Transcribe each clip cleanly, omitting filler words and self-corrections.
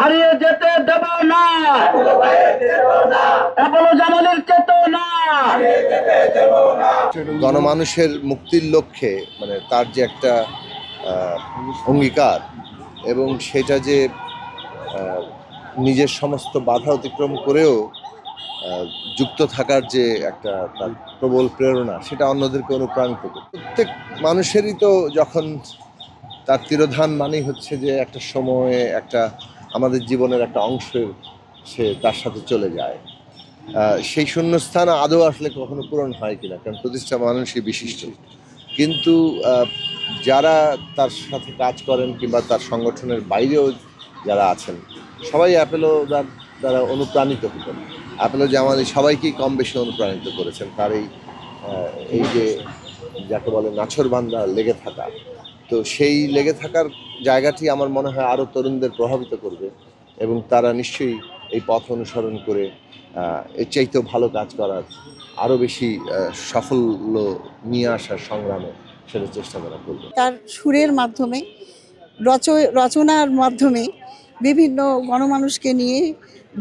হারিয়ে যেতে দেব না, অ্যাপোলো জামালের চেতনা। গণমানুষের মুক্তির লক্ষ্যে মানে তার যে একটা অঙ্গীকার এবং সেটা যে নিজের সমস্ত বাধা অতিক্রম করেও যুক্ত থাকার যে একটা তার প্রবল প্রেরণা, সেটা অন্যদেরকে অনুপ্রাণিত করে। প্রত্যেক মানুষেরই তো যখন তার তিরোধান মানেই হচ্ছে যে একটা সময়ে একটা আমাদের জীবনের একটা অংশের সে তার সাথে চলে যায়। সেই শূন্যস্থান আদৌ আসলে কখনো পূরণ হয় কিনা, কারণ প্রতিষ্ঠা মানুষই বিশিষ্ট, কিন্তু যারা তার সাথে কাজ করেন কিংবা তার সংগঠনের বাইরেও যারা আছেন সবাই অ্যাপোলো দ্বারা অনুপ্রাণিত হতেন। অ্যাপোলো জামালি সবাইকেই কম বেশি অনুপ্রাণিত করেছেন। তার এই যে যাকে বলে নাছোড়বান্দা লেগে থাকা, তো সেই লেগে থাকার জায়গাটি আমার মনে হয় আরও তরুণদের প্রভাবিত করবে এবং তারা নিশ্চয়ই এই পথ অনুসরণ করে এর চাইতেও ভালো কাজ করার, আরও বেশি সাফল্য নিয়ে আসার সংগ্রামে সেটা চেষ্টা করা করবে। তার সুরের মাধ্যমে রচনার মাধ্যমে বিভিন্ন গণমানুষকে নিয়ে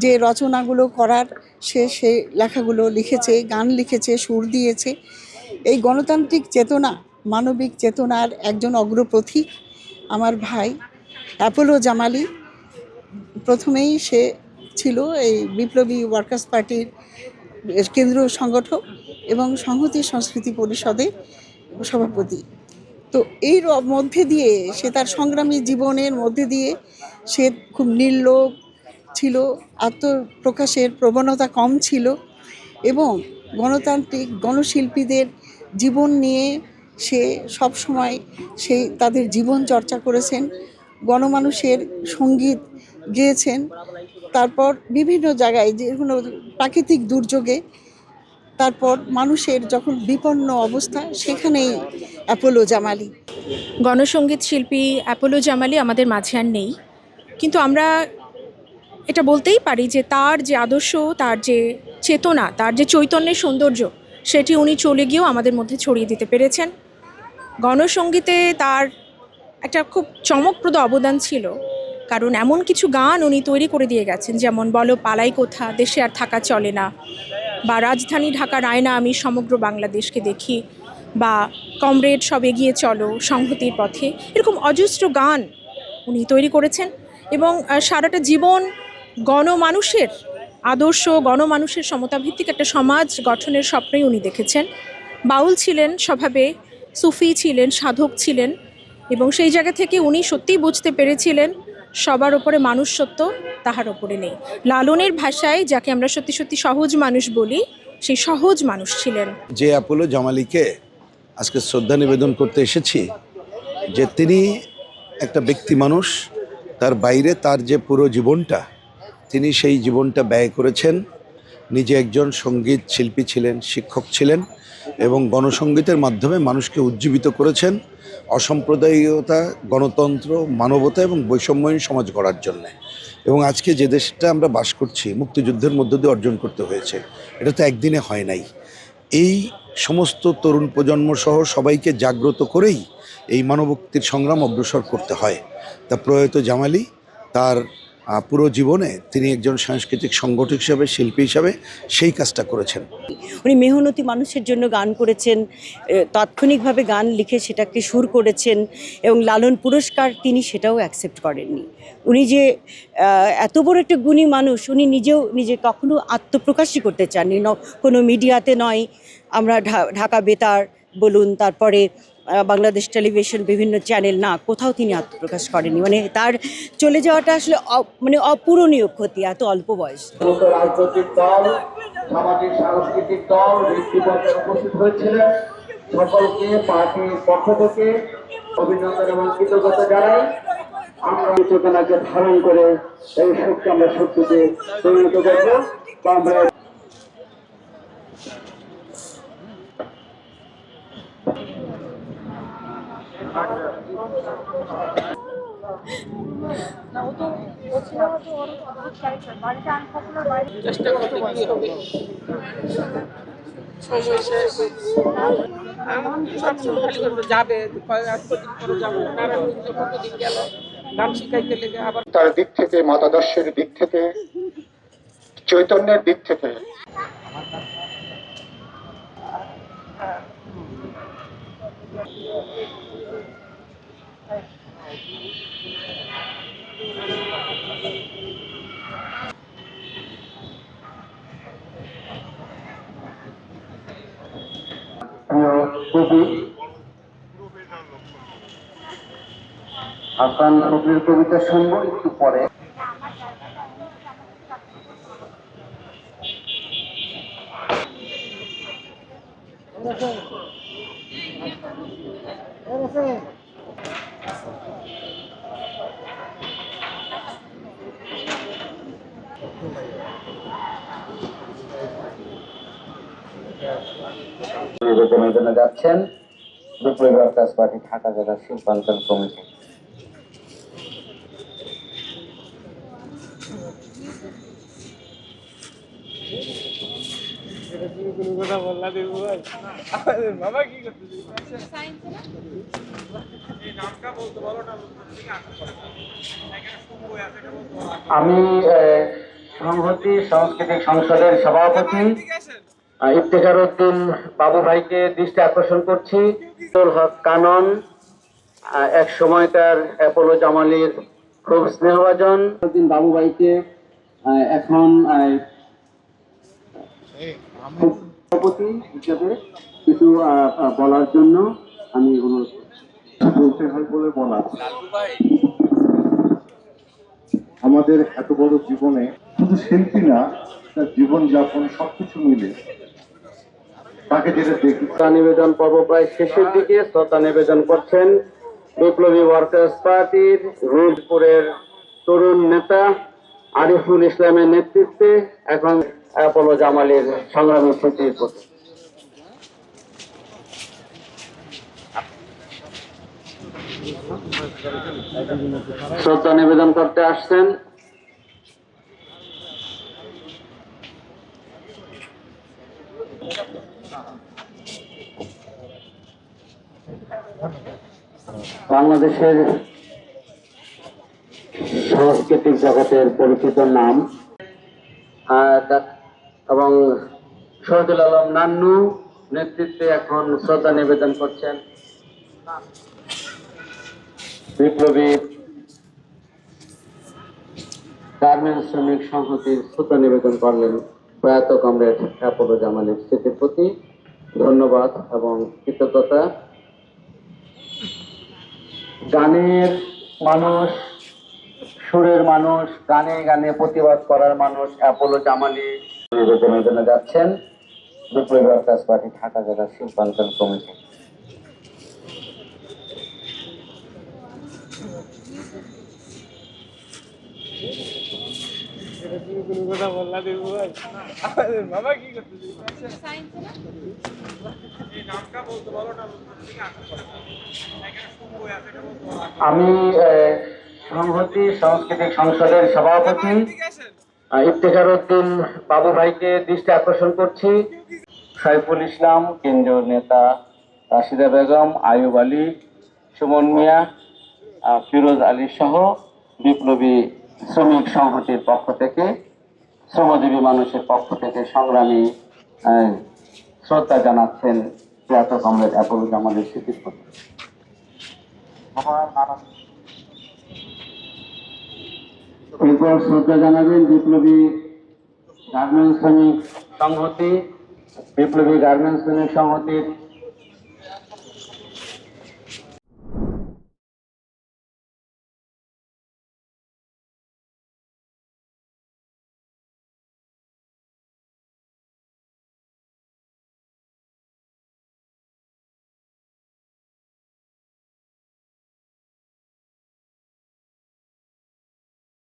যে রচনাগুলো করার সে লেখাগুলো লিখেছে, গান লিখেছে, সুর দিয়েছে। এই গণতান্ত্রিক চেতনা, মানবিক চেতনার একজন অগ্রপথিক আমার ভাই অ্যাপোলো জামালি। প্রথমেই সে ছিল এই বিপ্লবী ওয়ার্কার্স পার্টির কেন্দ্রীয় সংগঠক এবং সংহতি সংস্কৃতি পরিষদের সভাপতি। তো এর মধ্যে দিয়ে সে তার সংগ্রামী জীবনের মধ্যে দিয়ে সে খুব নির্লোভ ছিল, আত্মপ্রকাশের প্রবণতা কম ছিল এবং গণতান্ত্রিক গণশিল্পীদের জীবন নিয়ে সে সবসময় তাদের জীবন চর্চা করেছেন, গণমানুষের সঙ্গীত গেয়েছেন। তারপর বিভিন্ন জায়গায় যেগুলো প্রাকৃতিক দুর্যোগে, তারপর মানুষের যখন বিপন্ন অবস্থা, সেখানেই অ্যাপোলো জামালি। গণসঙ্গীত শিল্পী অ্যাপোলো জামালি আমাদের মাঝে আর নেই, কিন্তু আমরা এটা বলতেই পারি যে তার যে আদর্শ, তার যে চেতনা, তার যে চৈতন্যের সৌন্দর্য, সেটি উনি চলে গিয়েও আমাদের মধ্যে ছড়িয়ে দিতে পেরেছেন। গণসঙ্গীতে তার একটা খুব চমকপ্রদ অবদান ছিল, কারণ এমন কিছু গান উনি তৈরি করে দিয়ে গেছেন, যেমন বলো পালাই কোথা, দেশে আর থাকা চলে না, বা রাজধানী ঢাকার আয়না আমি সমগ্র বাংলাদেশকে দেখি, বা কমরেড সব এগিয়ে চলো সংহতির পথে। এরকম অজস্র গান উনি তৈরি করেছেন এবং সারাটা জীবন গণমানুষের আদর্শ, গণমানুষের সমতাভিত্তিক একটা সমাজ গঠনের স্বপ্নই উনি দেখেছেন। বাউল ছিলেন স্বভাবে, সুফি ছিলেন, সাধক ছিলেন, এবং সেই জায়গা থেকে উনি সত্যিই বুঝতে পেরেছিলেন সবার ওপরে মানুষ সত্য, তাহার ওপরে নেই। লালনের ভাষায় যাকে আমরা সত্যি সত্যি সহজ মানুষ বলি, সেই সহজ মানুষ ছিলেন। যে অ্যাপোলো জামালিকে আজকে শ্রদ্ধা নিবেদন করতে এসেছি, যে তিনি একটা ব্যক্তি মানুষ, তার বাইরে তার যে পুরো জীবনটা, তিনি সেই জীবনটা ব্যয় করেছেন। নিজে একজন সঙ্গীত শিল্পী ছিলেন, শিক্ষক ছিলেন এবং গণসঙ্গীতের মাধ্যমে মানুষকে উজ্জীবিত করেছেন অসাম্প্রদায়িকতা, গণতন্ত্র, মানবতা এবং বৈষম্যহীন সমাজ গড়ার জন্যে। এবং আজকে যে দেশটা আমরা বাস করছি মুক্তিযুদ্ধের মধ্য দিয়ে অর্জন করতে হয়েছে, এটা তো একদিনে হয় নাই। এই সমস্ত তরুণ প্রজন্ম সহ সবাইকে জাগ্রত করেই এই মানবমুক্তির সংগ্রাম অগ্রসর করতে হয়। তা প্রয়াত জামালি তার পুরো জীবনে তিনি একজন সাংস্কৃতিক সংগঠক হিসাবে, শিল্পী হিসাবে সেই কাজটা করেছেন। উনি মেহনতি মানুষের জন্য গান করেছেন, তাৎক্ষণিকভাবে গান লিখে সেটাকে সুর করেছেন এবং লালন পুরস্কার তিনি সেটাও অ্যাকসেপ্ট করেননি। উনি যে এত বড় একটা গুণী মানুষ, উনি নিজে কখনো আত্মপ্রকাশই করতে চাননি, কোনো মিডিয়াতে নয়। আমরা ঢাকা বেতার বলুন, তারপরে বাংলাদেশ টেলিভিশন, বিভিন্ন চ্যানেল, না কোথাও তিনি আত্মপ্রকাশ করেননি। মানে তার চলে যাওয়াটা আসলে মানে অপূরণীয় ক্ষতি এত অল্প বয়স। রাজনৈতিক দল, সামাজিক সাংস্কৃতিক দল ব্যক্তিবর্গের উপস্থিত হয়েছিলেন, সকলকে পার্টির পক্ষ থেকে অভিনন্দন এবং কৃতজ্ঞতা জানাই। আমরা চেতনাকে ধারণ করে এই শক্তি আমরা শক্তিতে পরিণত করব। আমরা চেষ্টা করতে কি হবে, সময় শেষ, সবসময় খালি করতে যাবে, কতদিন পরে যাবো, কতদিন গেল। গান শিখাইতে লেগে আবার তার দিক থেকে, মতাদর্শের দিক থেকে, চৈতন্যের দিক থেকে প্রিয় কবি হাসান কবির কবিতা শুনবো একটু পরে। নিবেদনের জন্য যাচ্ছেন বিপ্লবী ওয়ার্কার্স পার্টি ঢাকা জেলা শিল্পাঞ্চল কমিটি। আমি সংহতি সাংস্কৃতিক সংসদের সভাপতি ইফতেখার উদ্দিন বাবু ভাইকে দৃষ্টি আকর্ষণ করছি। হক কানন এক সময়কার অ্যাপোলো জামালির খুব স্নেহভাজন উদ্দিন বাবু ভাইকে এখন সভাপতি হিসেবে কিছু বলার জন্য আমি অনুরোধ বলতে হয় বলে বলা। আমাদের এত বড় জীবনে শুধু শিল্পী না, তার জীবনযাপন সবকিছু মিলে তাকে যেটা দেখি। শ্রদ্ধা নিবেদন পর্ব প্রায় শেষের দিকে শ্রদ্ধা নিবেদন করছেন বিপ্লবী ওয়ার্কার্স পার্টির রুলপুরের তরুণ নেতা আরিফুল ইসলামের নেতৃত্বে এখন অ্যাপোলো জামালের সংগ্রামী স্মৃতির প্রতি শ্রদ্ধা নিবেদন করতে আসছেন বাংলাদেশের সাংস্কৃতিক জগতের পরিচিত নাম এবং শহীদুল আলম নান্নু নেতৃত্বে এখন শ্রদ্ধা নিবেদন করছেন বিপ্লবী গার্মেন্টস শ্রমিক সংহতির শ্রদ্ধা নিবেদন করলেন প্রয়াত কমরেড অ্যাপোলো জামালের স্মৃতির প্রতি ধন্যবাদ এবং কৃতজ্ঞতা। গানের মানুষ, সুরের মানুষ, গানে গানে প্রতিবাদ করার মানুষ অ্যাপোলো জামালি নিবেদনের জন্য যাচ্ছেন বিপ্লবী ওয়ার্কার্স পার্টি ঢাকা জেলা শিল্পাঞ্চল কমিটি। আমি সংহতি সাংস্কৃতিক সংসদের সভাপতি ইফতেখার উদ্দিন বাবু ভাইকে দৃষ্টি আকর্ষণ করছি। সাইফুল ইসলাম, কেন্দ্রীয় নেতা রাশিদা বেগম, আয়ুব আলী, সুমন মিয়া, ফিরোজ আলী সহ বিপ্লবী শ্রমিক সংহতির পক্ষ থেকে, শ্রমজীবী মানুষের পক্ষ থেকে সংগ্রামী শ্রদ্ধা জানাচ্ছেন প্রয়াত কমরেড অ্যাপোলো জামালের স্মৃতির প্রতি। এরপর শ্রদ্ধা জানাবেন বিপ্লবী গার্মেন্টস শ্রমিক সংহতি, বিপ্লবী গার্মেন্টস শ্রমিক সংহতির